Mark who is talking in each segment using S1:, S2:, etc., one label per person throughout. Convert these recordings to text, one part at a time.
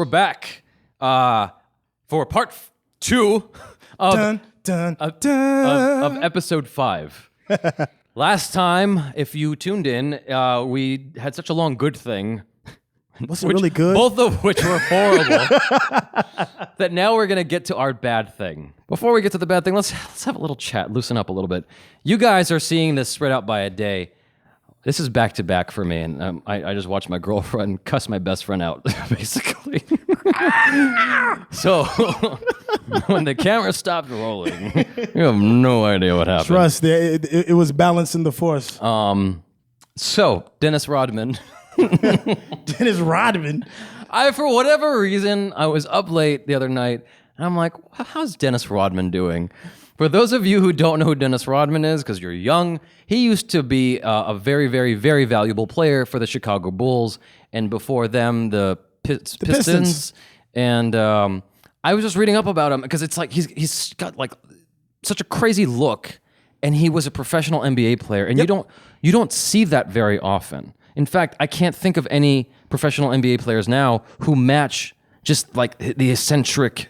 S1: we're back for part 2 of episode 5. Last time, if you tuned in, we had such a long good thing.
S2: Was it really good?
S1: Both of which were horrible. That now we're going to get to our bad thing. Before we get to the bad thing, let's have a little chat, loosen up a little bit. You guys are seeing this spread out by a day. This is back-to-back for me, and I just watched my girlfriend cuss my best friend out, basically. So, when the camera stopped rolling, you have no idea what happened.
S2: Trust, it was balancing the force.
S1: So, Dennis Rodman.
S2: Dennis Rodman?
S1: For whatever reason, I was up late the other night, and I'm like, how's Dennis Rodman doing? For those of you who don't know who Dennis Rodman is, because you're young, he used to be a very, very, very valuable player for the Chicago Bulls, and before them, the Pistons. And I was just reading up about him, because it's like he's got like such a crazy look, and he was a professional NBA player, and you don't see that very often. In fact, I can't think of any professional NBA players now who match just like the eccentric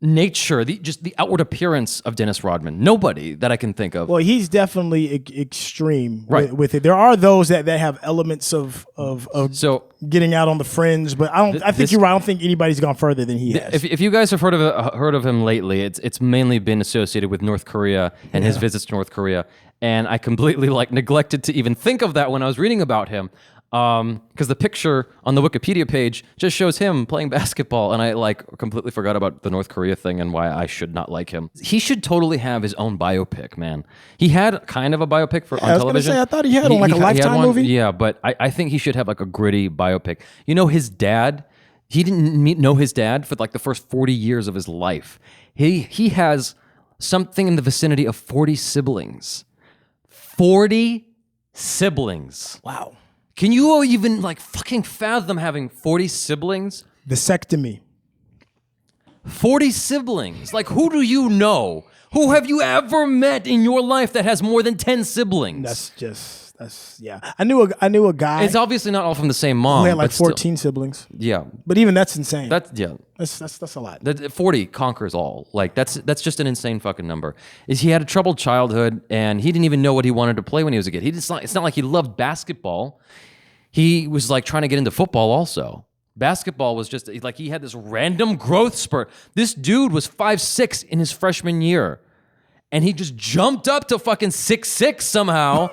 S1: nature, the outward appearance of Dennis Rodman. Nobody that I can think of.
S2: Well, he's definitely extreme with it. There are those that have elements of getting out on the fringe, but I think you're right. I don't think anybody's gone further than he has.
S1: If you guys have heard of him lately, it's mainly been associated with North Korea and his visits to North Korea. And I completely neglected to even think of that when I was reading about him. Because the picture on the Wikipedia page just shows him playing basketball, and I completely forgot about the North Korea thing and why I should not like him. He should totally have his own biopic, man. He had kind of a biopic on television. I was going to say,
S2: I thought he had a Lifetime movie.
S1: Yeah, but I think he should have a gritty biopic. You know, his dad, he didn't know his dad for the first 40 years of his life. He has something in the vicinity of 40 siblings. 40 siblings.
S2: Wow.
S1: Can you even fucking fathom having 40 siblings?
S2: Vasectomy.
S1: 40 siblings. Who do you know? Who have you ever met in your life that has more than 10 siblings?
S2: Yeah. I knew a guy.
S1: It's obviously not all from the same mom.
S2: Who had 14 siblings.
S1: Yeah.
S2: But even that's insane.
S1: That's
S2: a lot.
S1: 40 conquers all. That's just an insane fucking number. He had a troubled childhood, and he didn't even know what he wanted to play when he was a kid. It's not like he loved basketball. He was trying to get into football also. Basketball was just he had this random growth spurt. This dude was 5'6" in his freshman year. And he just jumped up to fucking 6'6" somehow.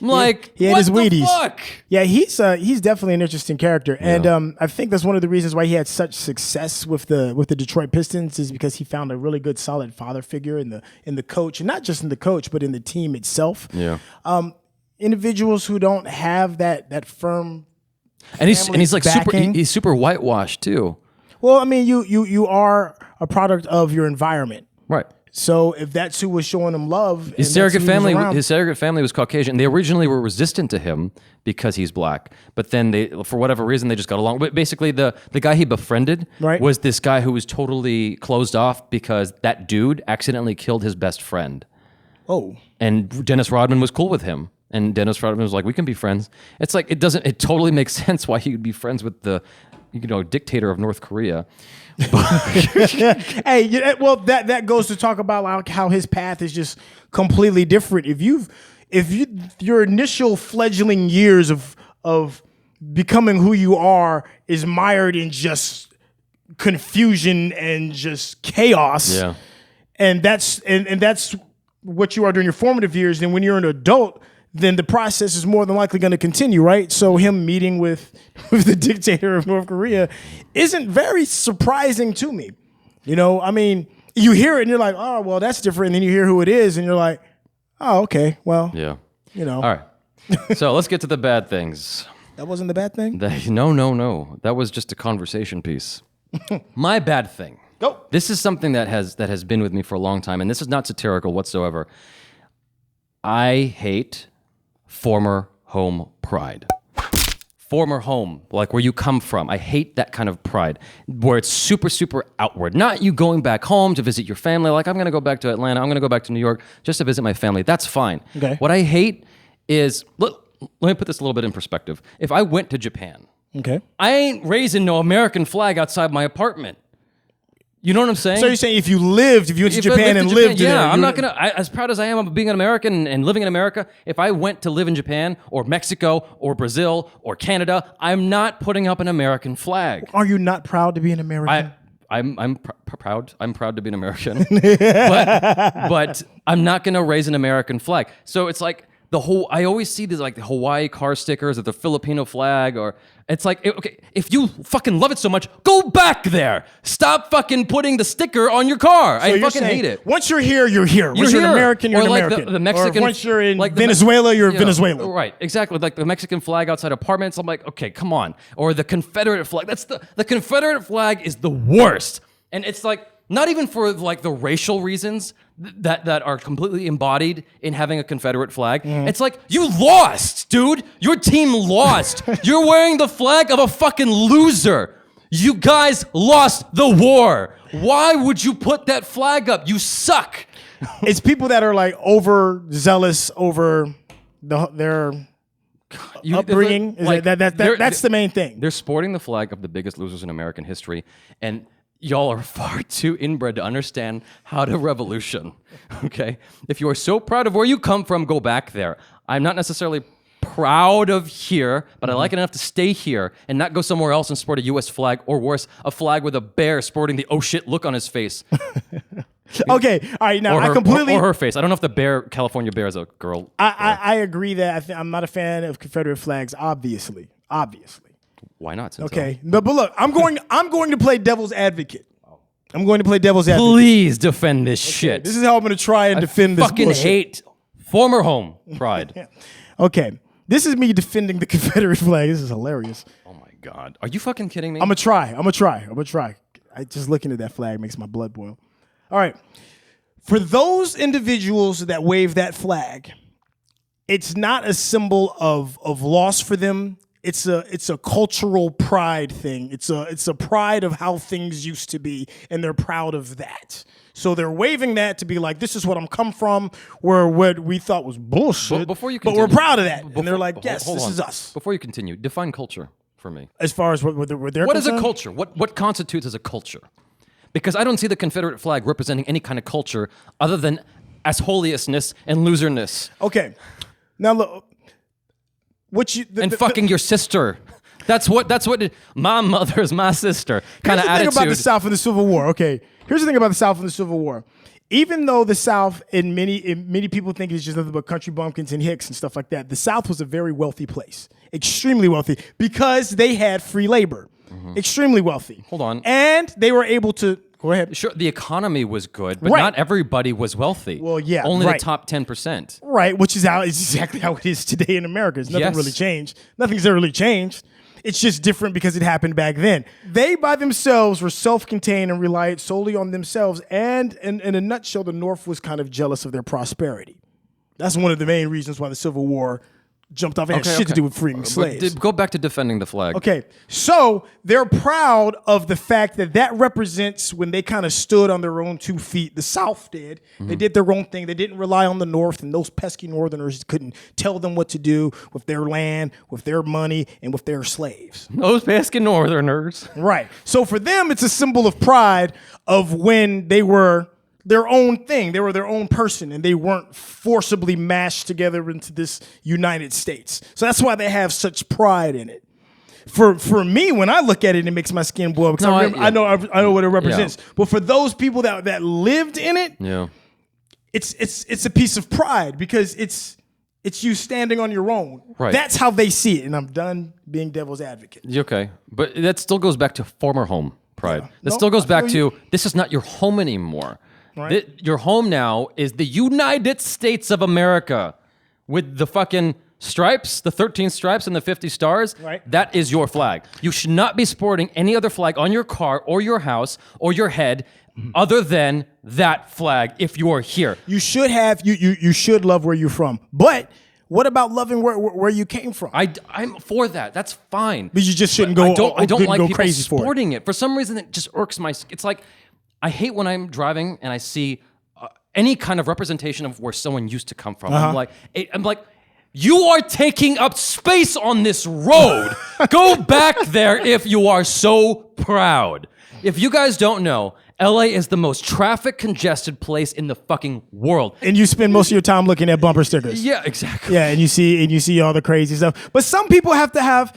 S1: I'm like,
S2: he had
S1: what
S2: his
S1: the
S2: Wheaties.
S1: Fuck?
S2: Yeah, he's definitely an interesting character, and I think that's one of the reasons why he had such success with the Detroit Pistons is because he found a really good, solid father figure in the coach, and not just in the coach, but in the team itself.
S1: Yeah.
S2: Individuals who don't have that firm,
S1: and he's he's super whitewashed too.
S2: Well, I mean, you are a product of your environment,
S1: right?
S2: So if that's who was showing him love,
S1: his surrogate family was Caucasian. They originally were resistant to him because he's black, but then for whatever reason, they just got along. But basically, the guy he befriended was this guy who was totally closed off because that dude accidentally killed his best friend.
S2: Oh,
S1: and Dennis Rodman was cool with him, and Dennis Rodman was like, "We can be friends." It's like it totally makes sense why he would be friends with the dictator of North Korea.
S2: Hey, well, that goes to talk about how his path is just completely different. If your initial fledgling years of becoming who you are is mired in just confusion and just chaos, and that's what you are during your formative years, then when you're an adult, then the process is more than likely going to continue, right? So him meeting with the dictator of North Korea isn't very surprising to me. I mean, you hear it and you're like, oh, well, that's different. And then you hear who it is and you're like, oh, okay, well,
S1: yeah. All right. So let's get to the bad things.
S2: That wasn't the bad thing?
S1: No. That was just a conversation piece. My bad thing.
S2: Go.
S1: This is something that has been with me for a long time, and this is not satirical whatsoever. I hate FormerHome Pride. Former home, like where you come from. I hate that kind of pride where it's super, super outward. Not you going back home to visit your family. Like, I'm going to go back to Atlanta. I'm going to go back to New York just to visit my family. That's fine.
S2: Okay.
S1: What I hate is, let me put this a little bit in perspective. If I went to Japan,
S2: Okay.
S1: I ain't raising no American flag outside my apartment. You know what I'm saying?
S2: So you're saying if you went to Japan and lived in
S1: yeah,
S2: there,
S1: I'm not gonna. As proud as I am of being an American and living in America, if I went to live in Japan or Mexico or Brazil or Canada, I'm not putting up an American flag.
S2: Are you not proud to be an American?
S1: I'm proud. I'm proud to be an American, but I'm not gonna raise an American flag. So it's like I always see these like the Hawaii car stickers or the Filipino flag, or it's like, okay, if you fucking love it so much, go back there. Stop fucking putting the sticker on your car. I fucking hate it.
S2: Once you're here, you're here. Once you're an American, you're
S1: or
S2: an
S1: like
S2: American.
S1: The Mexican,
S2: or once you're in
S1: like
S2: Venezuela, you're Venezuela.
S1: Right, exactly. Like the Mexican flag outside apartments. I'm like, okay, come on. Or the Confederate flag. That's the Confederate flag is the worst. And it's like, not even for like the racial reasons that are completely embodied in having a Confederate flag. It's like, you lost, dude. Your team lost. You're wearing the flag of a fucking loser. You guys lost the war. Why would you put that flag up? You suck.
S2: It's people that are like overzealous over their upbringing. That's the main thing.
S1: They're sporting the flag of the biggest losers in American history, and y'all are far too inbred to understand how to revolution, okay? If you are so proud of where you come from, go back there. I'm not necessarily proud of here, but I like it enough to stay here and not go somewhere else and sport a U.S. flag, or worse, a flag with a bear sporting the oh shit look on his face.
S2: Okay, all right, now I completely...
S1: Or her face. I don't know if the California bear is a girl.
S2: I agree that I'm not a fan of Confederate flags, obviously.
S1: Why not?
S2: Okay, but look, I'm going to play devil's advocate. I'm going to play devil's advocate.
S1: Please defend this shit.
S2: This is how I'm going to try and defend this
S1: fucking
S2: bullshit.
S1: hate FormerHome Pride.
S2: Okay, this is me defending the Confederate flag. This is hilarious.
S1: Oh my God. Are you fucking kidding me?
S2: I'm going to try. Just looking at that flag makes my blood boil. All right. For those individuals that wave that flag, it's not a symbol of loss for them. It's a cultural pride thing. It's a pride of how things used to be, and they're proud of that. So they're waving that to be like, this is what I'm come from, where what we thought was bullshit, but we're proud of that. And they're like, yes, this is us.
S1: Before you continue, define culture for me.
S2: As far as what they're
S1: What is a culture? What constitutes as a culture? Because I don't see the Confederate flag representing any kind of culture other than assholiousness and loserness.
S2: Okay. Now look.
S1: Fucking your sister. That's what my mother is my sister kind of attitude.
S2: Here's the thing about the South and the Civil War. Okay, here's the thing about the South and the Civil War. Even though the South, and many people think it's just nothing but country bumpkins and hicks and stuff like that, the South was a very wealthy place, extremely wealthy, because they had free labor, extremely wealthy.
S1: Hold on,
S2: and they were able to. Go ahead.
S1: Sure, the economy was good, but not everybody was wealthy.
S2: Well, yeah,
S1: only the top 10%.
S2: Right, which is exactly how it is today in America. Nothing really changed. Nothing's ever really changed. It's just different because it happened back then. They, by themselves, were self-contained and relied solely on themselves. And in a nutshell, the North was kind of jealous of their prosperity. That's one of the main reasons why the Civil War jumped off. It had shit to do with freeing slaves.
S1: Go back to defending the flag.
S2: Okay, so they're proud of the fact that represents when they kind of stood on their own 2 feet. The South did. They did their own thing. They didn't rely on the North, and those pesky Northerners couldn't tell them what to do with their land, with their money, and with their slaves.
S1: Those pesky Northerners.
S2: Right. So for them, it's a symbol of pride of when they were their own thing. They were their own person, and they weren't forcibly mashed together into this United States. So that's why they have such pride in it. For me, when I look at it, it makes my skin boil because I know what it represents. Yeah. But for those people that lived in it, it's a piece of pride because it's you standing on your own.
S1: Right.
S2: That's how they see it. And I'm done being devil's advocate.
S1: Okay, but that still goes back to FormerHome Pride. That still goes back to this is not your home anymore. Right. Your home now is the United States of America with the fucking stripes, the 13 stripes and the 50 stars.
S2: Right.
S1: That is your flag. You should not be sporting any other flag on your car or your house or your head other than that flag if you are here.
S2: You should have, you should love where you're from. But what about loving where you came from?
S1: I'm for that. That's fine.
S2: But you just shouldn't go.
S1: I don't like people
S2: crazy
S1: sporting it. For some reason, it just irks my. It's like I hate when I'm driving and I see any kind of representation of where someone used to come from. I'm like, You are taking up space on this road. Go back there if you are so proud. If you guys don't know, LA is the most traffic congested place in the fucking world.
S2: And you spend most of your time looking at bumper stickers.
S1: Yeah, exactly.
S2: Yeah, and you see all the crazy stuff. But some people have to have,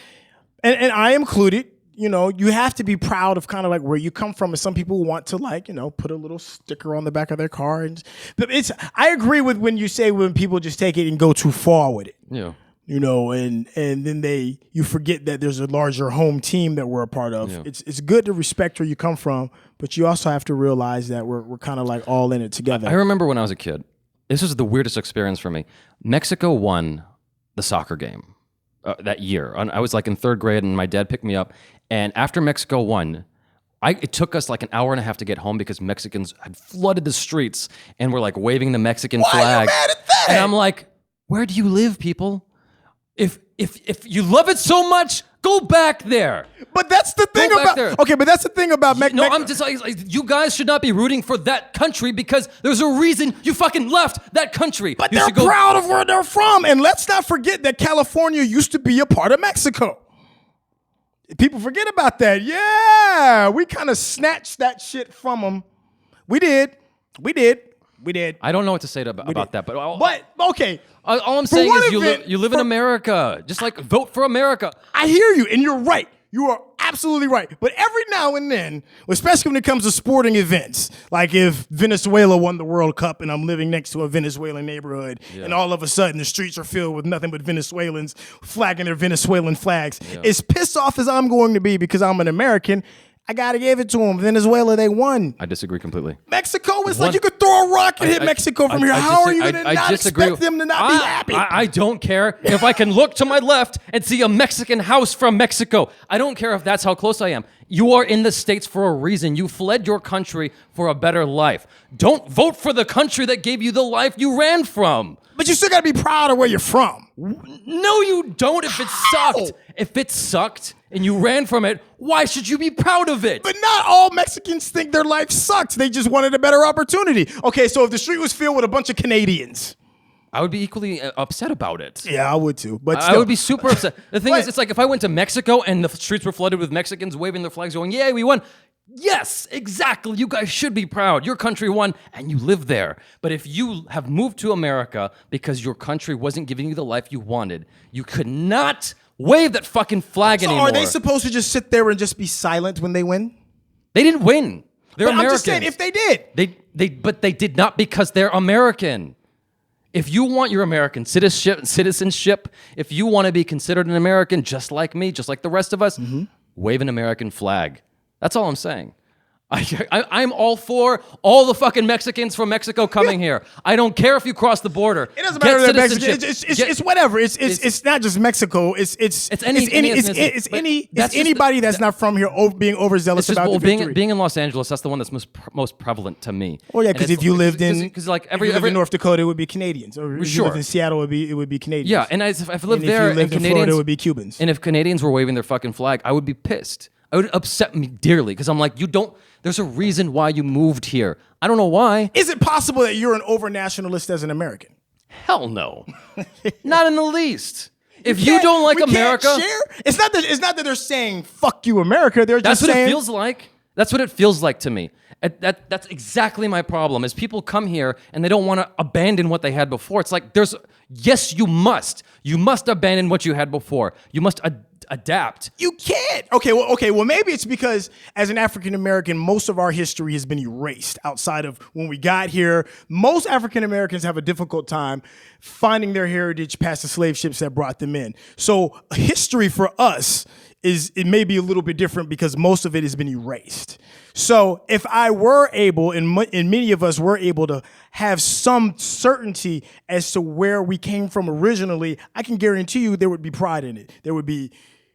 S2: and I included, you know, you have to be proud of kind of like where you come from. And some people want to, like, you know, put a little sticker on the back of their car. And but I agree with when you say when people just take it and go too far with it.
S1: Yeah.
S2: You know, and then you forget that there's a larger home team that we're a part of. Yeah. It's good to respect where you come from, but you also have to realize that we're kind of like all in it together.
S1: I remember when I was a kid, this was the weirdest experience for me. Mexico won the soccer game that year. I was like in 3rd grade, and my dad picked me up. And after Mexico won, it took us like an hour and a half to get home because Mexicans had flooded the streets and were like waving the Mexican flag.
S2: Why are you mad at that?
S1: And I'm like, where do you live, people? If you love it so much, go back there.
S2: But that's the thing about but that's the thing about Mexico.
S1: I'm just like, you guys should not be rooting for that country because there's a reason you fucking left that country.
S2: But they're proud of where they're from, and let's not forget that California used to be a part of Mexico. People forget about that. Yeah, we kind of snatched that shit from them. We did.
S1: I don't know what to say about that, but
S2: okay.
S1: All I'm saying is you live in America. Just like vote for America.
S2: I hear you, and you're right. You are absolutely right. But every now and then, especially when it comes to sporting events, like if Venezuela won the World Cup and I'm living next to a Venezuelan neighborhood, and all of a sudden the streets are filled with nothing but Venezuelans flagging their Venezuelan flags, as pissed off as I'm going to be because I'm an American, I got to give it to them. Venezuela, they won.
S1: I disagree completely.
S2: Mexico is like you could throw a rock and hit Mexico from here. How are you going to not expect them to not be happy?
S1: I don't care if I can look to my left and see a Mexican house from Mexico. I don't care if that's how close I am. You are in the States for a reason. You fled your country for a better life. Don't vote for the country that gave you the life you ran from.
S2: But you still got to be proud of where you're from.
S1: No, you don't if it sucked. If it sucked and you ran from it, why should you be proud of it?
S2: But not all Mexicans think their life sucked. They just wanted a better opportunity. Okay, so if the street was filled with a bunch of Canadians,
S1: I would be equally upset about it.
S2: Yeah, I would too. But still.
S1: I would be super upset. The thing is, it's like if I went to Mexico and the streets were flooded with Mexicans waving their flags going, yay, we won. Yes, exactly. You guys should be proud. Your country won and you live there. But if you have moved to America because your country wasn't giving you the life you wanted, you could not wave that fucking flag anymore.
S2: Are they supposed to just sit there and just be silent when they win?
S1: They didn't win. They're Americans.
S2: I'm just saying, if they did.
S1: But they did not because they're American. If you want your American citizenship, if you want to be considered an American just like me, just like the rest of us, wave an American flag. That's all I'm saying. I'm all for all the fucking Mexicans from Mexico coming here. I don't care if you cross the border.
S2: It doesn't matter if they're Mexican. It's whatever. It's not just Mexico. It's anybody that's not from here being overzealous about the victory.
S1: Being in Los Angeles, that's the one that's most prevalent to me.
S2: Oh yeah, because if you lived in North Dakota, it would be Canadians. Or if you lived in Seattle, it would be Canadians.
S1: Yeah, and if I lived there,
S2: if you lived in Florida, it would be Cubans.
S1: And if Canadians were waving their fucking flag, I would be pissed. It would upset me dearly because I'm like, there's a reason why you moved here. I don't know why.
S2: Is it possible that you're an over-nationalist as an American?
S1: Hell no. Not in the least. If you don't like America.
S2: It's not that they're saying, fuck you, America. They're just saying.
S1: That's what it feels like. That's what it feels like to me. That's exactly my problem is people come here and they don't want to abandon what they had before. It's like yes, you must. You must abandon what you had before. You must adapt.
S2: You can't. Okay, well, maybe it's because as an African American, most of our history has been erased outside of when we got here. Most African Americans have a difficult time finding their heritage past the slave ships that brought them in. So history for us it may be a little bit different because most of it has been erased. So if I were able, and many of us were able to have some certainty as to where we came from originally, I can guarantee you there would be pride in it. There would be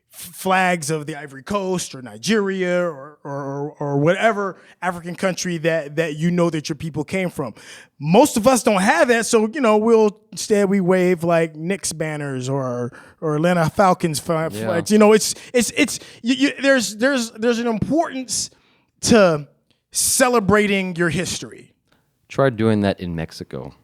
S2: flags of the Ivory Coast or Nigeria or whatever African country that you know that your people came from. Most of us don't have that, so instead we wave like Knicks banners or Atlanta Falcons flags. There's an importance to celebrating your history.
S1: Try doing that in Mexico.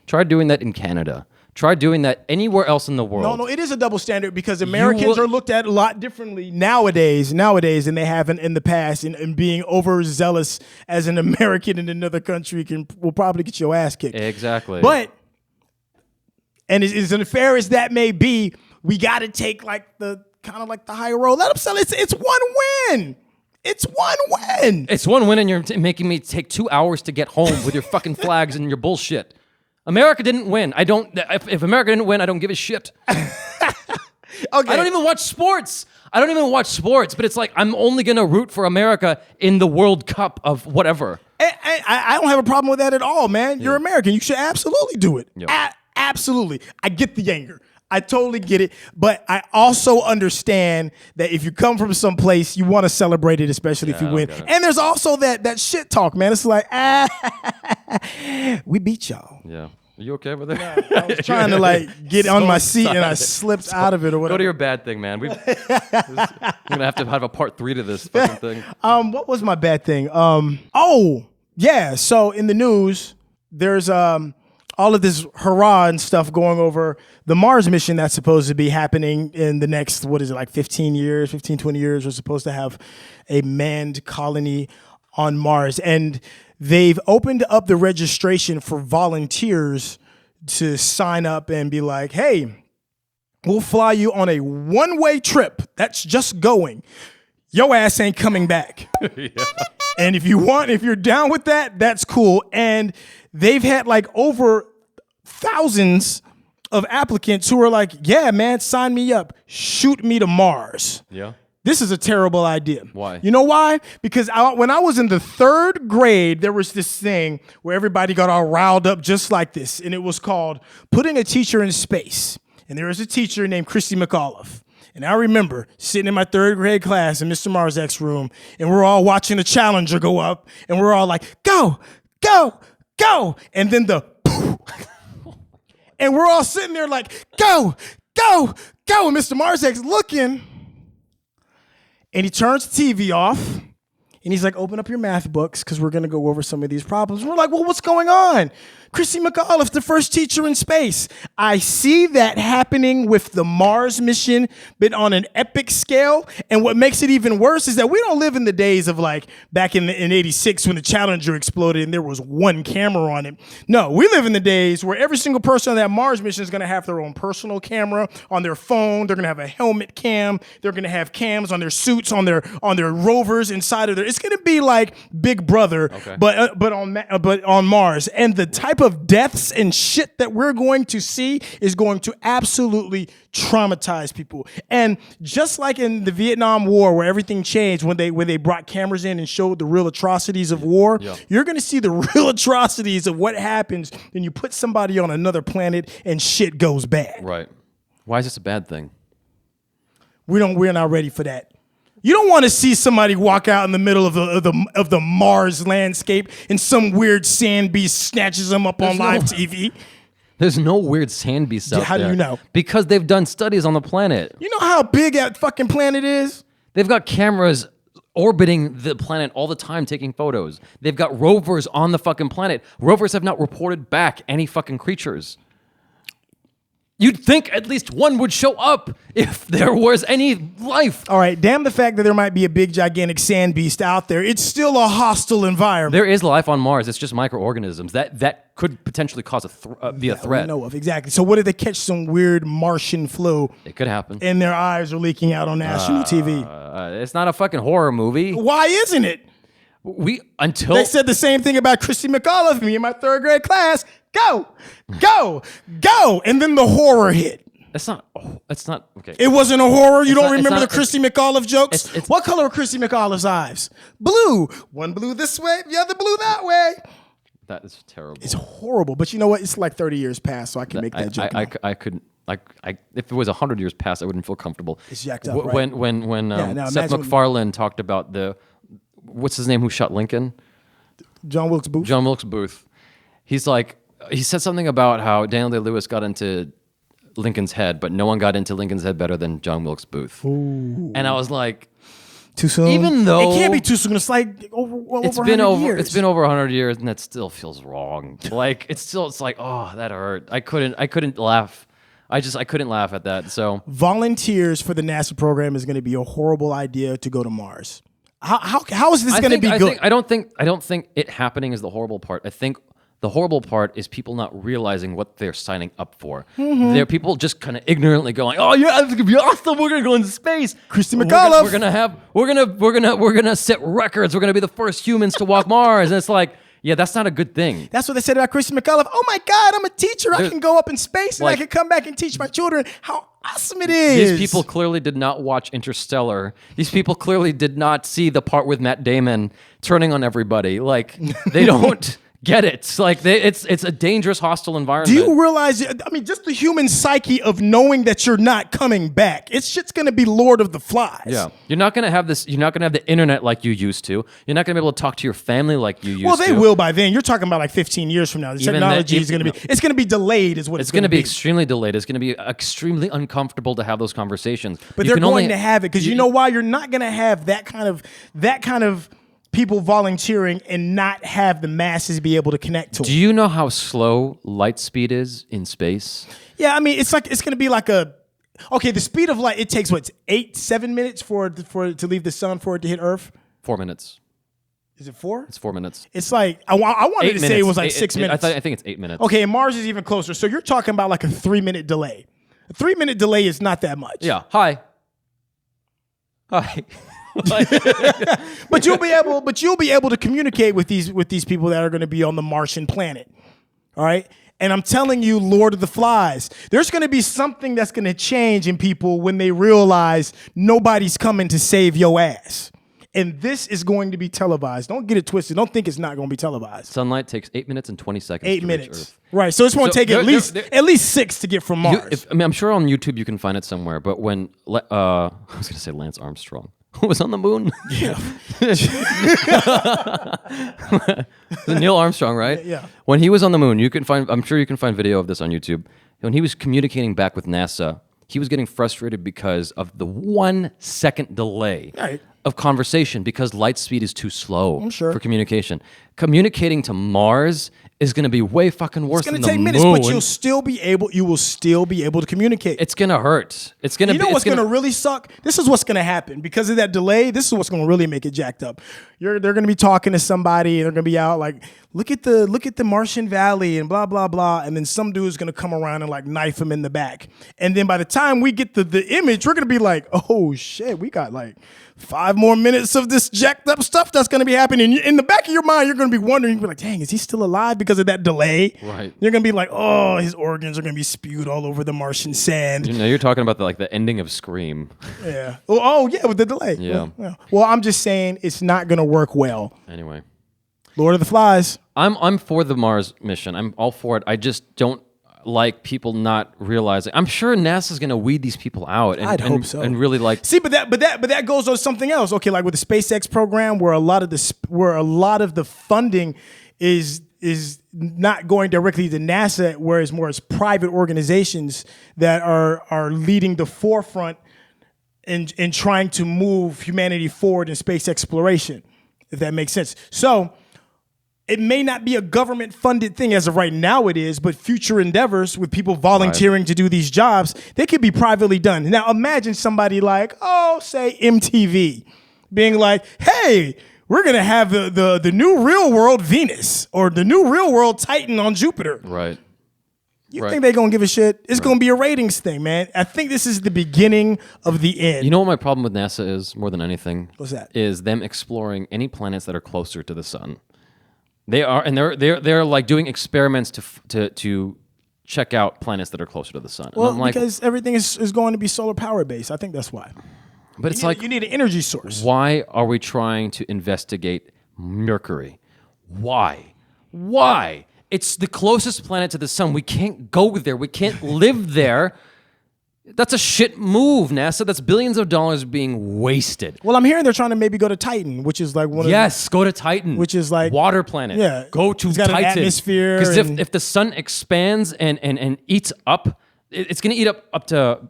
S1: Try doing that in Canada. Try doing that anywhere else in the world.
S2: No, it is a double standard because Americans are looked at a lot differently nowadays than they have in the past. And being overzealous as an American in another country will probably get your ass kicked.
S1: Exactly.
S2: But, and as unfair as that may be, we got to take like the higher road. Let them sell it. It's one win. It's one win.
S1: It's one win, and you're making me take 2 hours to get home with your fucking flags and your bullshit. America didn't win. If America didn't win, I don't give a shit.
S2: Okay.
S1: I don't even watch sports. But it's like I'm only gonna root for America in the World Cup of whatever.
S2: I don't have a problem with that at all, man. You're American. You should absolutely do it.
S1: Yep.
S2: Absolutely. I get the anger. I totally get it. But I also understand that if you come from someplace, you want to celebrate it, especially if you win. And there's also that shit talk, man. It's like, we beat y'all.
S1: Yeah. Are you okay over there?
S2: I was trying to get on my seat and I slipped out of it or whatever.
S1: Go to your bad thing, man. We're gonna have to have a part 3 to this fucking thing.
S2: What was my bad thing? So in the news, there's all of this hurrah and stuff going over the Mars mission that's supposed to be happening in the next, 20 years. We're supposed to have a manned colony on Mars. And they've opened up the registration for volunteers to sign up and be like, hey, we'll fly you on a one-way trip. That's just going. Your ass ain't coming back. Yeah. And if you're down with that, that's cool. And they've had over thousands of applicants who are like, yeah, man, sign me up. Shoot me to Mars.
S1: Yeah.
S2: This is a terrible idea.
S1: Why?
S2: You know why? Because when I was in the 3rd grade, there was this thing where everybody got all riled up just like this. And it was called Putting a Teacher in Space. And there was a teacher named Christy McAuliffe. And I remember sitting in my 3rd grade class in Mr. Marzek's room, and we're all watching the Challenger go up, and we're all like, go, go, go. And then the poof. And we're all sitting there like, go, go, go. And Mr. Marzek's looking, and he turns the TV off, and he's like, open up your math books because we're going to go over some of these problems. And we're like, well, what's going on? Christy McAuliffe, the first teacher in space. I see that happening with the Mars mission, but on an epic scale. And what makes it even worse is that we don't live in the days of back in 86 when the Challenger exploded and there was one camera on it. No, we live in the days where every single person on that Mars mission is going to have their own personal camera on their phone. They're going to have a helmet cam. They're going to have cams on their suits, on their rovers inside of their. It's going to be like Big Brother,
S1: okay.
S2: but on Mars. And the type of deaths and shit that we're going to see is going to absolutely traumatize people. And just like in the Vietnam War, where everything changed when they brought cameras in and showed the real atrocities of war, you're going to see the real atrocities of what happens when you put somebody on another planet and shit goes bad.
S1: Right. Why is this a bad thing?
S2: We're not ready for that. You don't want to see somebody walk out in the middle of the Mars landscape and some weird sand beast snatches them up on live TV.
S1: There's no weird sand beasts out there.
S2: How do you know?
S1: Because they've done studies on the planet.
S2: You know how big that fucking planet is?
S1: They've got cameras orbiting the planet all the time taking photos. They've got rovers on the fucking planet. Rovers have not reported back any fucking creatures. You'd think at least one would show up if there was any life.
S2: All right, damn the fact that there might be a big, gigantic sand beast out there. It's still a hostile environment.
S1: There is life on Mars. It's just microorganisms. That could potentially cause be a threat.
S2: We know of, exactly. So what if they catch some weird Martian flu?
S1: It could happen.
S2: And their eyes are leaking out on national TV.
S1: It's not a fucking horror movie.
S2: Why isn't it? They said the same thing about Christy McAuliffe, me in my 3rd grade class. Go, go, go. And then the horror hit.
S1: It's not okay.
S2: It wasn't a horror? You don't remember the Christy McAuliffe jokes? What color are Christy McAuliffe's eyes? Blue. One blue this way, the other blue that way.
S1: That is terrible.
S2: It's horrible. But you know what? It's 30 years past, so I can make that joke.
S1: I couldn't. If it was 100 years past, I wouldn't feel comfortable.
S2: It's jacked up, right?
S1: When Seth MacFarlane talked about what's his name who shot Lincoln?
S2: John Wilkes Booth.
S1: John Wilkes Booth. He's like, he said something about how Daniel Day-Lewis got into Lincoln's head, but no one got into Lincoln's head better than John Wilkes Booth.
S2: Ooh.
S1: And I was like,
S2: Too soon.
S1: Even though
S2: it can't be too soon. It's like over 100 years.
S1: It's been over 100 years, and that still feels wrong. Like it's like, oh, that hurt. I couldn't laugh. I couldn't laugh at that. So
S2: volunteers for the NASA program is going to be a horrible idea to go to Mars. How is this going to be good?
S1: I don't think it happening is the horrible part. I think the horrible part is people not realizing what they're signing up for. They're people just kind of ignorantly going, "Oh yeah, it's gonna be awesome. We're gonna go into space.
S2: Christy McAuliffe.
S1: We're gonna set records. We're gonna be the first humans to walk Mars." And it's like, yeah, that's not a good thing.
S2: That's what they said about Christy McAuliffe. Oh my God, I'm a teacher. I can go up in space and I can come back and teach my children how awesome it is.
S1: These people clearly did not watch Interstellar. These people clearly did not see the part with Matt Damon turning on everybody. Like they don't get it. Like it's a dangerous, hostile environment.
S2: Do you realize? I mean, just the human psyche of knowing that you're not coming back. It's just going to be Lord of the Flies.
S1: Yeah, you're not going to have this. You're not going to have the internet like you used to. You're not going to be able to talk to your family like you used to.
S2: Well, they will by then. You're talking about like 15 years from now. The technology is going to be. It's going to be delayed. Is what it's going to be.
S1: Extremely delayed. It's going to be extremely uncomfortable to have those conversations.
S2: But they're going to have it because you know why? You're not going to have that kind of people volunteering and not have the masses be able to connect to.
S1: Do you know how slow light speed is in space?
S2: Yeah, I mean, it's going to be like the speed of light. It takes 7 minutes for it to leave the sun for it to hit Earth.
S1: 4 minutes.
S2: Is it 4?
S1: It's 4 minutes.
S2: It's like I wanted to say it was like 6 minutes.
S1: I think it's 8 minutes.
S2: Okay, and Mars is even closer. So you're talking about like a 3-minute delay. A 3-minute delay is not that much.
S1: Yeah. Hi.
S2: But you'll be able to communicate with these people that are going to be on the Martian planet. All right? And I'm telling you, Lord of the Flies, there's going to be something that's going to change in people when they realize nobody's coming to save your ass. And this is going to be televised. Don't get it twisted. Don't think it's not going to be televised.
S1: Sunlight takes 8 minutes and 20 seconds
S2: 8
S1: to
S2: minutes.
S1: reach Earth.
S2: Right. So it's going to take at least 6 to get from Mars.
S1: I'm sure on YouTube you can find it somewhere. But when I was going to say Lance Armstrong. Who was on the moon?
S2: Yeah.
S1: Neil Armstrong, right?
S2: Yeah.
S1: When he was on the moon, I'm sure you can find video of this on YouTube. When he was communicating back with NASA, he was getting frustrated because of the 1 second delay of conversation because light speed is too slow for communication. Communicating to Mars is going to be way fucking worse than the moon.
S2: It's going to take minutes, but you will still be able to communicate.
S1: It's going to hurt. It's going to.
S2: You know what's going to really suck? This is what's going to happen because of that delay. This is what's going to really make it jacked up. They're going to be talking to somebody. And they're going to be out like, look at the Martian Valley and blah blah blah. And then some dude's going to come around and like knife him in the back. And then by the time we get the image, we're going to be like, oh shit, we got like 5 more minutes of this jacked up stuff that's going to be happening. In the back of your mind, you're going to be wondering, you're like, dang, is he still alive because of that delay?
S1: Right.
S2: You're going to be like, oh, his organs are going to be spewed all over the Martian sand.
S1: You're talking about the ending of Scream.
S2: Yeah. Oh, yeah, with the delay.
S1: Yeah.
S2: Well, I'm just saying it's not going to work well.
S1: Anyway.
S2: Lord of the Flies.
S1: I'm for the Mars mission. I'm all for it. I just don't like people not realizing. I'm sure NASA's going to weed these people out. And,
S2: I'd hope so.
S1: And really like.
S2: See, but that goes on something else. Okay, like with the SpaceX program, where a lot of the funding is not going directly to NASA, whereas more as private organizations that are leading the forefront in trying to move humanity forward in space exploration, if that makes sense. So it may not be a government-funded thing as of right now it is, but future endeavors with people volunteering to do these jobs, they could be privately done. Now imagine somebody like, say MTV, being like, hey, we're going to have the new real world Venus or the new real world Titan on Jupiter.
S1: Right.
S2: You think they're going to give a shit? It's going to be a ratings thing, man. I think this is the beginning of the end.
S1: You know what my problem with NASA is more than anything?
S2: What's that?
S1: Is them exploring any planets that are closer to the sun. They are, and they're like doing experiments to check out planets that are closer to the sun.
S2: Well, because everything is going to be solar power based. I think that's why.
S1: But it's
S2: you need an energy source.
S1: Why are we trying to investigate Mercury? Why? It's the closest planet to the sun. We can't go there. We can't live there. That's a shit move, NASA. That's billions of dollars being wasted.
S2: Well, I'm hearing they're trying to maybe go to Titan, which is like one of
S1: go to Titan.
S2: Which is like
S1: water planet.
S2: Yeah.
S1: Go to
S2: it's got
S1: Titan.
S2: An atmosphere.
S1: Because if the sun expands and eats up, it's going to eat up to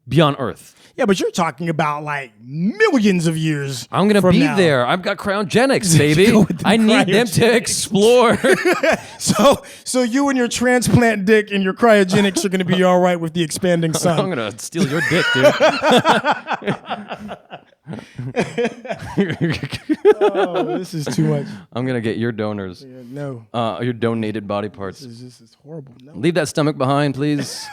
S1: be on Earth.
S2: Yeah, but you're talking about like millions of years.
S1: I'm gonna
S2: from
S1: be
S2: now.
S1: there. I've got cryogenics, baby.
S2: Go with the
S1: I need them to
S2: cryogenics.
S1: explore.
S2: So you and your transplant dick and your cryogenics are going to be all right with the expanding
S1: I'm
S2: sun.
S1: gonna steal your dick, dude.
S2: Oh, this is too much.
S1: I'm gonna get your donors.
S2: No,
S1: Your donated body parts.
S2: it's horrible. No.
S1: Leave that stomach behind, please.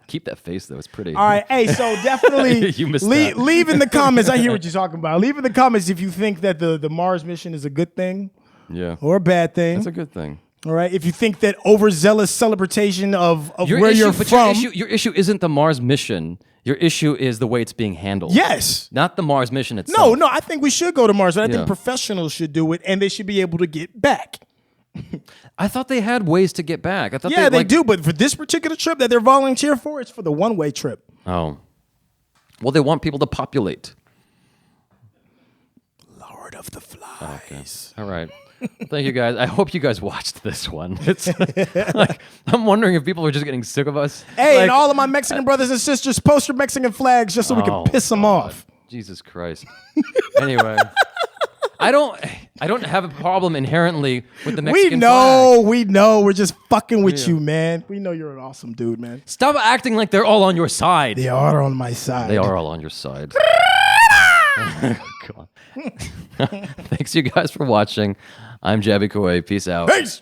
S1: Keep that face though; it's pretty.
S2: All right, hey, so definitely
S1: You missed that.
S2: leave in the comments. I hear what you're talking about. Leave in the comments if you think that the Mars mission is a good thing
S1: Yeah,
S2: or a bad thing.
S1: that's a good thing.
S2: All right, if you think that overzealous celebration of where you're
S1: but
S2: from.
S1: your issue isn't the Mars mission. Your issue is the way it's being handled.
S2: Yes.
S1: Not the Mars mission itself.
S2: No, I think we should go to Mars, but I
S1: Yeah.
S2: think professionals should do it, and they should be able to get back.
S1: I thought they had ways to get back. I thought
S2: Yeah, they
S1: like,
S2: do, but for this particular trip that they're volunteer for, it's for the one-way trip.
S1: Oh. Well, they want people to populate.
S2: Lord of the Flies.
S1: All right. Thank you guys. I hope you guys watched this one. It's like I'm wondering if people are just getting sick of us.
S2: Hey,
S1: Like,
S2: and all of my Mexican brothers and sisters, post your Mexican flags just so we
S1: Oh,
S2: can piss them
S1: God.
S2: off.
S1: Jesus Christ. Anyway, I don't have a problem inherently with the Mexican flag.
S2: We know. We're just fucking with you, man. We know you're an awesome dude, man.
S1: Stop acting like they're all on your side.
S2: They are on my side.
S1: They are all on your side. God. Thanks you guys for watching. I'm Jabby Koi. Peace out.
S2: Peace.